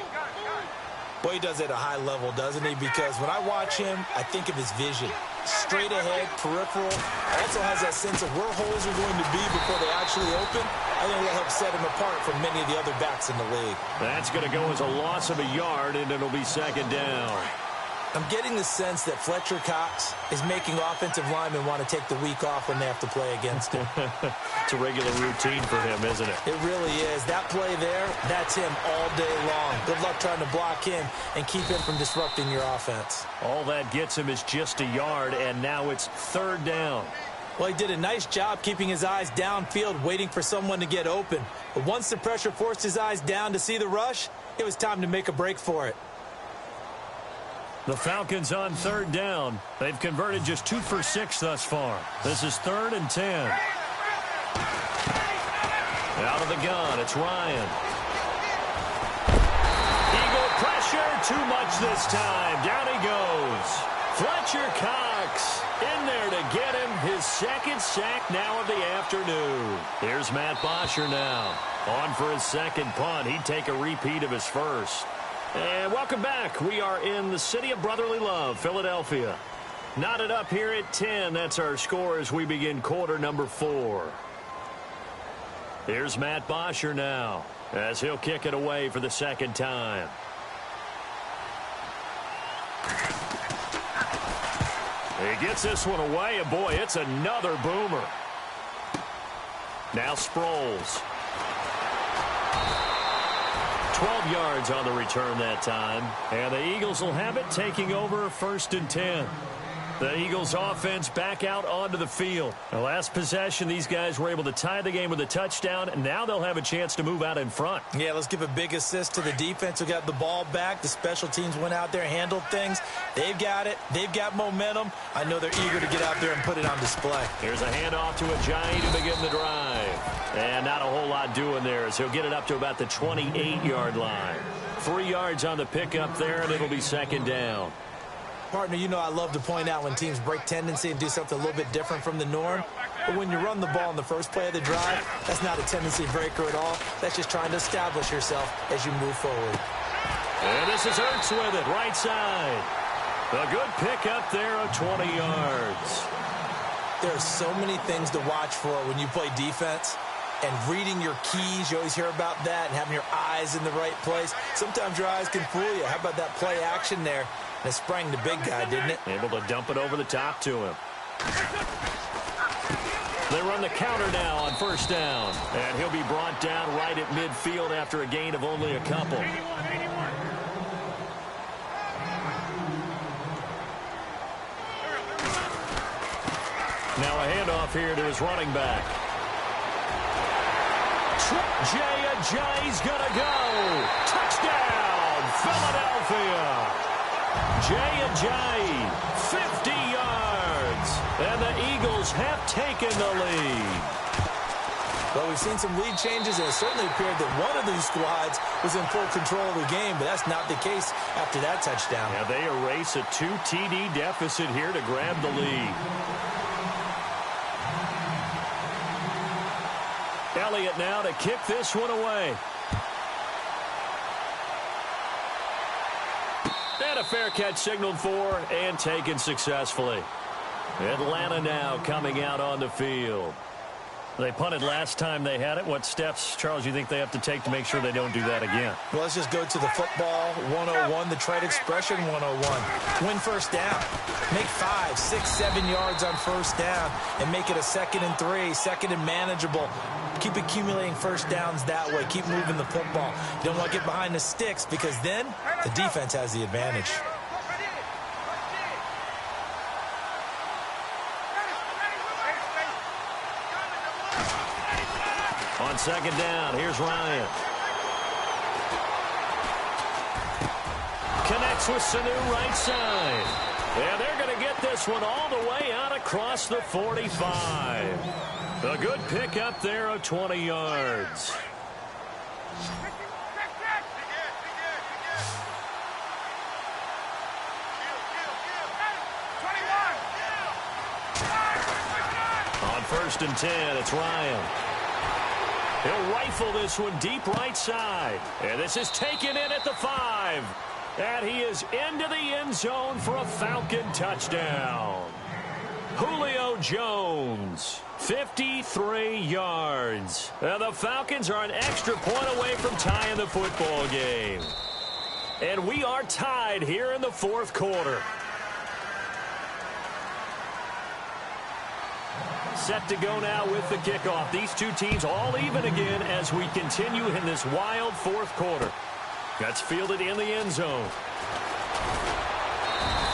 Boy, he does it at a high level, doesn't he? Because when I watch him, I think of his vision. Straight ahead, peripheral. Also has that sense of where holes are going to be before they actually open. I think that'll help set him apart from many of the other backs in the league. That's going to go as a loss of a yard, and it'll be 2nd down. I'm getting the sense that Fletcher Cox is making offensive linemen want to take the week off when they have to play against him. It's a regular routine for him, isn't it? It really is. That play there, that's him all day long. Good luck trying to block him and keep him from disrupting your offense. All that gets him is just a yard, and now it's 3rd down. Well, he did a nice job keeping his eyes downfield, waiting for someone to get open. But once the pressure forced his eyes down to see the rush, it was time to make a break for it. The Falcons on third down. They've converted just 2 for 6 thus far. This is 3rd and 10. Out of the gun, it's Ryan. Eagle pressure, too much this time. Down he goes. Fletcher Cox in there to get him his second sack now of the afternoon. Here's Matt Bosher now. On for his second punt. He'd take a repeat of his first. And welcome back. We are in the city of brotherly love, Philadelphia. Knotted up here at 10. That's our score as we begin quarter number 4. Here's Matt Bosher now as he'll kick it away for the second time. He gets this one away, and boy, it's another boomer. Now Sproles. 12 yards on the return that time. And the Eagles will have it, taking over 1st and 10. The Eagles offense back out onto the field. The last possession, these guys were able to tie the game with a touchdown, and now they'll have a chance to move out in front. Yeah, let's give a big assist to the defense who got the ball back. The special teams went out there, handled things. They've got it. They've got momentum. I know they're eager to get out there and put it on display. Here's a handoff to Ajayi to begin the drive. And not a whole lot doing there as he'll get it up to about the 28-yard line. 3 yards on the pickup there, and it'll be second down. Partner, you know I love to point out when teams break tendency and do something a little bit different from the norm. But when you run the ball in the first play of the drive, that's not a tendency breaker at all. That's just trying to establish yourself as you move forward. And this is Ertz with it, right side. A good pickup there of 20 yards. There are so many things to watch for when you play defense. And reading your keys, you always hear about that, and having your eyes in the right place. Sometimes your eyes can fool you. How about that play action there? And it sprang the big guy, didn't it? Able to dump it over the top to him. They run the counter now on first down. And he'll be brought down right at midfield after a gain of only a couple. Now a handoff here to his running back. Jay Ajayi's gonna go. Touchdown, Philadelphia. Jay Ajayi, 50 yards. And the Eagles have taken the lead. Well, we've seen some lead changes, and it certainly appeared that one of these squads was in full control of the game, but that's not the case after that touchdown. Yeah, they erase a 2 TD deficit here to grab the lead. Elliott now to kick this one away. And a fair catch signaled for and taken successfully. Atlanta now coming out on the field. They punted last time they had it. What steps, Charles, you think they have to take to make sure they don't do that again? Well, let's just go to the football 101, the trade expression 101. Win first down. Make 5, 6, 7 yards on first down and make it a 2nd and 3, 2nd and manageable. Keep accumulating first downs that way. Keep moving the football. You don't want to get behind the sticks because then the defense has the advantage. On second down, here's Ryan. Connects with Sanu right side. And they're going to get this one all the way out across the 45. A good pickup there of 20 yards. On 1st and 10, it's Ryan. He'll rifle this one deep right side. And this is taken in at the 5. And he is into the end zone for a Falcon touchdown. Julio Jones, 53 yards. And the Falcons are an extra point away from tying the football game. And we are tied here in the 4th quarter. Set to go now with the kickoff. These two teams all even again as we continue in this wild 4th quarter. That's fielded in the end zone.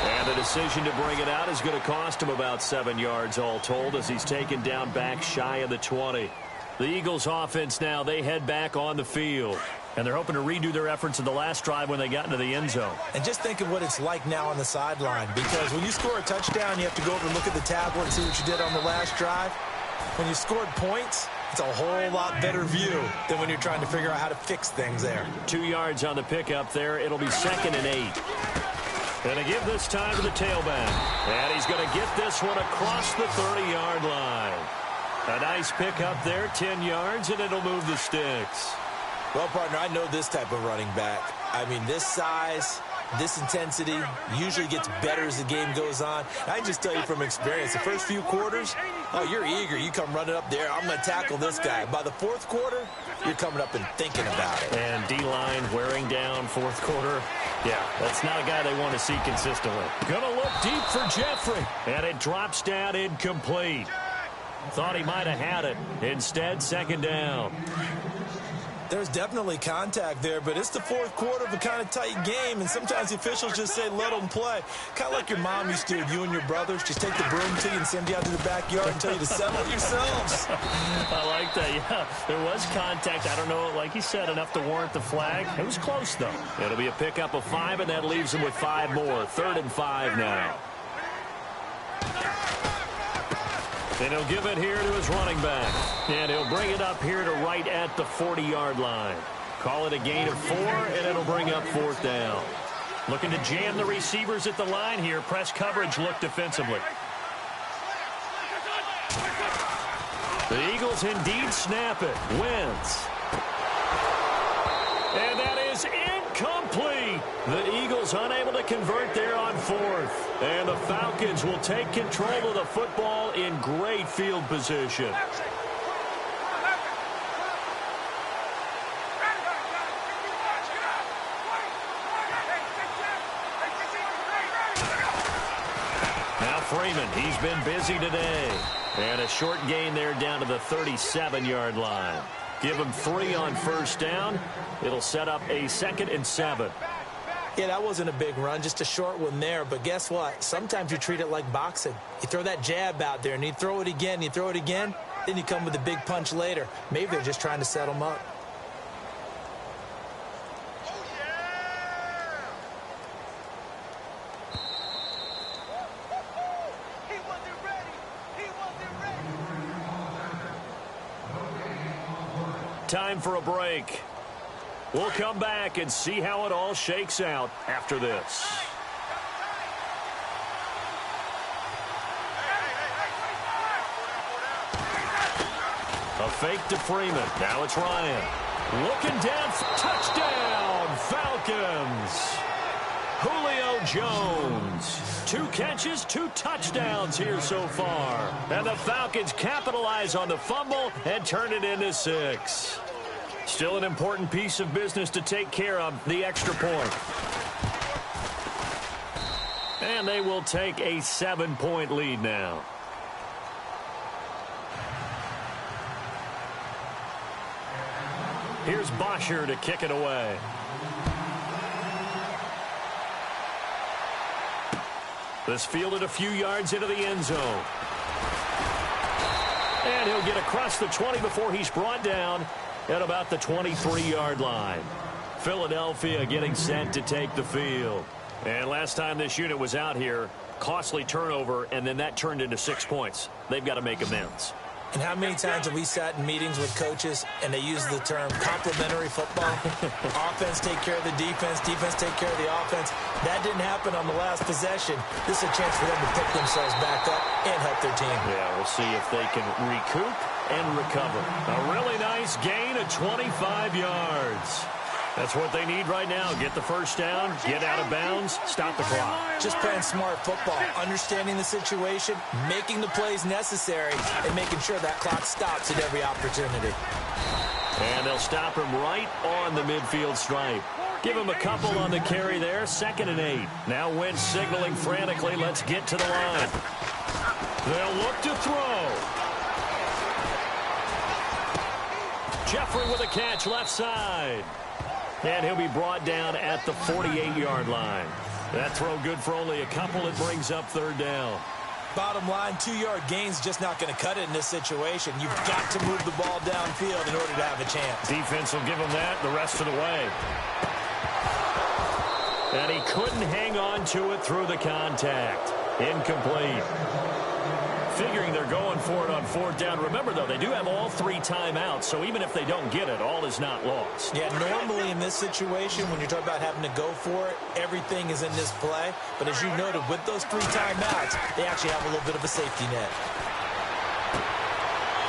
And the decision to bring it out is going to cost him about 7 yards all told as he's taken down back shy of the 20. The Eagles offense now, they head back on the field. And they're hoping to redo their efforts in the last drive when they got into the end zone. And just think of what it's like now on the sideline, because when you score a touchdown, you have to go over and look at the tablet and see what you did on the last drive. When you scored points, it's a whole lot better view than when you're trying to figure out how to fix things there. 2 yards on the pickup there. It'll be 2nd and 8. Going to give this time to the tailback. And he's going to get this one across the 30-yard line. A nice pickup there, 10 yards, and it'll move the sticks. Well, partner, I know this type of running back. I mean, this size, this intensity usually gets better as the game goes on. I can just tell you from experience, the first few quarters, oh, you're eager. You come running up there. I'm going to tackle this guy. By the fourth quarter, you're coming up and thinking about it. And D-line wearing down fourth quarter. Yeah, that's not a guy they want to see consistently. Going to look deep for Jeffrey. And it drops down incomplete. Thought he might have had it. Instead, 2nd down. There's definitely contact there, but it's the fourth quarter of a kind of tight game, and sometimes the officials just say, let them play. Kind of like your mom used to, you and your brothers, just take the broom to you and send you out to the backyard and tell you to settle it yourselves. I like that, yeah. There was contact. I don't know, like you said, enough to warrant the flag. It was close, though. It'll be a pickup of 5, and that leaves him with 5 more. 3rd and 5 now. And he'll give it here to his running back. And he'll bring it up here to right at the 40-yard line. Call it a gain of 4, and it'll bring up 4th down. Looking to jam the receivers at the line here. Press coverage look defensively. The Eagles indeed snap it. Wentz. And that is incomplete. The Eagles unable to convert there on 4th. And the Falcons will take control of the football in great field position. Now Freeman, he's been busy today. And a short gain there down to the 37-yard line. Give him 3 on 1st down. It'll set up a 2nd and 7. Yeah, that wasn't a big run, just a short one there. But guess what? Sometimes you treat it like boxing. You throw that jab out there, and you throw it again, you throw it again, then you come with a big punch later. Maybe they're just trying to set them up. Time for a break. We'll come back and see how it all shakes out after this. A fake to Freeman. Now it's Ryan. Looking down. Touchdown, Falcons. Julio Jones. 2 catches, 2 touchdowns here so far. And the Falcons capitalize on the fumble and turn it into 6. Still an important piece of business to take care of, the extra point. And they will take a 7-point lead now. Here's Bosher to kick it away. This fielded a few yards into the end zone. And he'll get across the 20 before he's brought down at about the 23-yard line. Philadelphia getting set to take the field. And last time this unit was out here, costly turnover, and then that turned into 6 points. They've got to make amends. And how many times have we sat in meetings with coaches and they use the term complementary football? Offense take care of the defense, defense take care of the offense. That didn't happen on the last possession. This is a chance for them to pick themselves back up and help their team. Yeah, we'll see if they can recoup and recover. A really nice gain of 25 yards. That's what they need right now. Get the first down, get out of bounds, stop the clock. Just playing smart football, understanding the situation, making the plays necessary, and making sure that clock stops at every opportunity. And they'll stop him right on the midfield stripe. Give him a couple on the carry there, 2nd and 8. Now Wentz signaling frantically, let's get to the line. They'll look to throw. Jeffrey with a catch left side. And he'll be brought down at the 48-yard line. That throw good for only a couple. It brings up third down. Bottom line, 2-yard gain's just not going to cut it in this situation. You've got to move the ball downfield in order to have a chance. Defense will give him that the rest of the way. And he couldn't hang on to it through the contact. Incomplete. Figuring they're going for it on fourth down. Remember, though, they do have all 3 timeouts, so even if they don't get it, all is not lost. Yeah, normally in this situation, when you're talking about having to go for it, everything is in this play. But as you noted, with those 3 timeouts, they actually have a little bit of a safety net.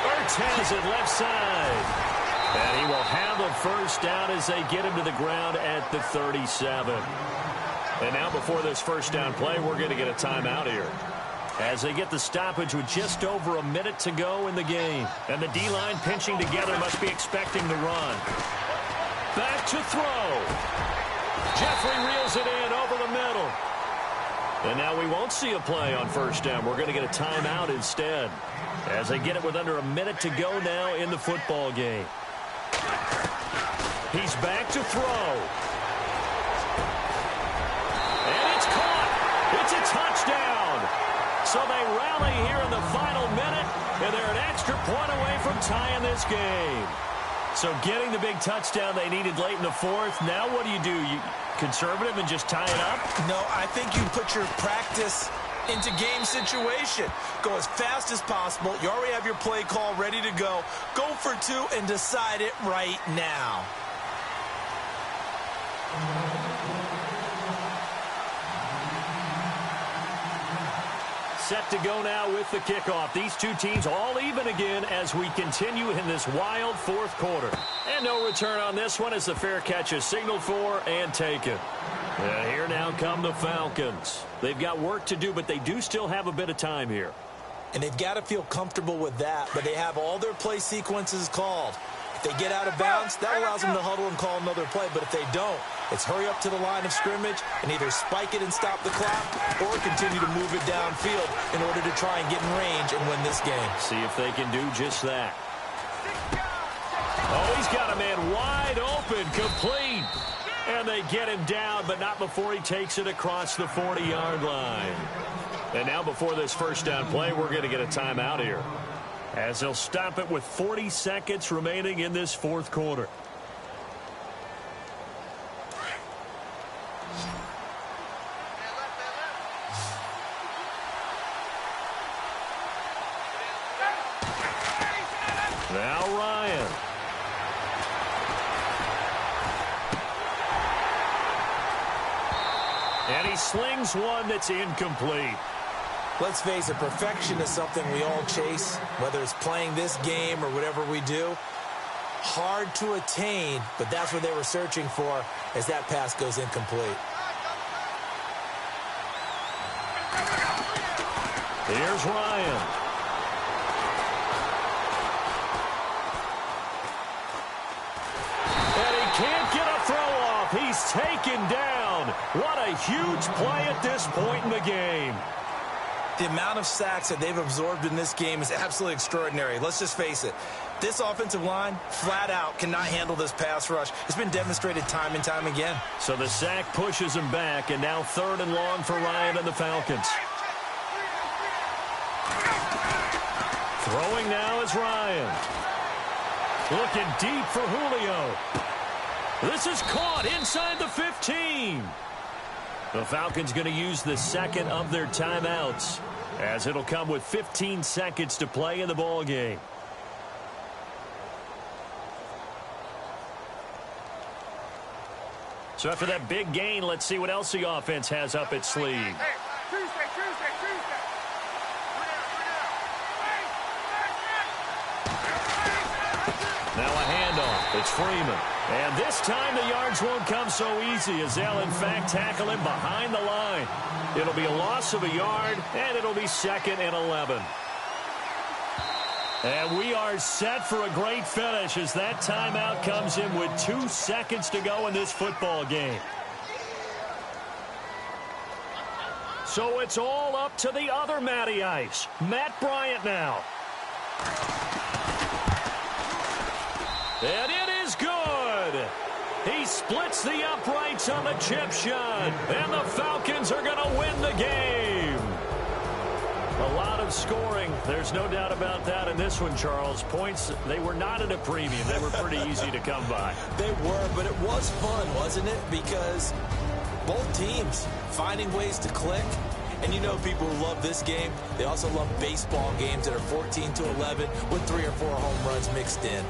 Ertz has it left side. And he will have a first down as they get him to the ground at the 37. And now before this first down play, we're going to get a timeout here, as they get the stoppage with just over a minute to go in the game. And the D-line pinching together, must be expecting the run. Back to throw. Jeffrey reels it in over the middle. And now we won't see a play on first down. We're going to get a timeout instead, as they get it with under a minute to go now in the football game. He's back to throw. And it's caught. It's a touchdown. So they rally here in the final minute, and they're an extra point away from tying this game. So getting the big touchdown they needed late in the fourth. Now what do? You conservative and just tie it up? No, I think you put your practice into game situation. Go as fast as possible. You already have your play call ready to go. Go for 2 and decide it right now. Set to go now with the kickoff. These two teams all even again as we continue in this wild fourth quarter. And no return on this one as the fair catch is signaled for and taken. And here now come the Falcons. They've got work to do, but they do still have a bit of time here. And they've got to feel comfortable with that, but they have all their play sequences called. If they get out of bounds, that allows them to huddle and call another play. But if they don't, it's hurry up to the line of scrimmage and either spike it and stop the clock or continue to move it downfield in order to try and get in range and win this game. See if they can do just that. Oh, he's got a man wide open, complete. And they get him down, but not before he takes it across the 40-yard line. And now before this first down play, we're going to get a timeout here, as they'll stop it with 40 seconds remaining in this fourth quarter. Now Ryan. And he slings one that's incomplete. Let's face it, perfection is something we all chase, whether it's playing this game or whatever we do. Hard to attain, but that's what they were searching for as that pass goes incomplete. Here's Ryan. And he can't get a throw off. He's taken down. What a huge play at this point in the game. The amount of sacks that they've absorbed in this game is absolutely extraordinary. Let's just face it. This offensive line, flat out, cannot handle this pass rush. It's been demonstrated time and time again. So the sack pushes him back, and now 3rd and long for Ryan and the Falcons. Throwing now is Ryan. Looking deep for Julio. This is caught inside the 15. The Falcons going to use the second of their timeouts, as it'll come with 15 seconds to play in the ball game. So after that big gain, let's see what else the offense has up its sleeve. Now a handoff. It's Freeman. And this time the yards won't come so easy, as they'll in fact tackle him behind the line. It'll be a loss of a yard, and it'll be 2nd and 11. And we are set for a great finish as that timeout comes in with 2 seconds to go in this football game. So it's all up to the other Matty Ice, Matt Bryant now. And it is good. He He splits the uprights on the chip shot. And the Falcons are going to win the game. A lot of scoring. There's no doubt about that in this one, Charles. Points, they were not at a premium. They were pretty easy to come by. They were, but it was fun, wasn't it? Because both teams finding ways to click. And you know people who love this game, they also love baseball games that are 14-11 with 3 or 4 home runs mixed in.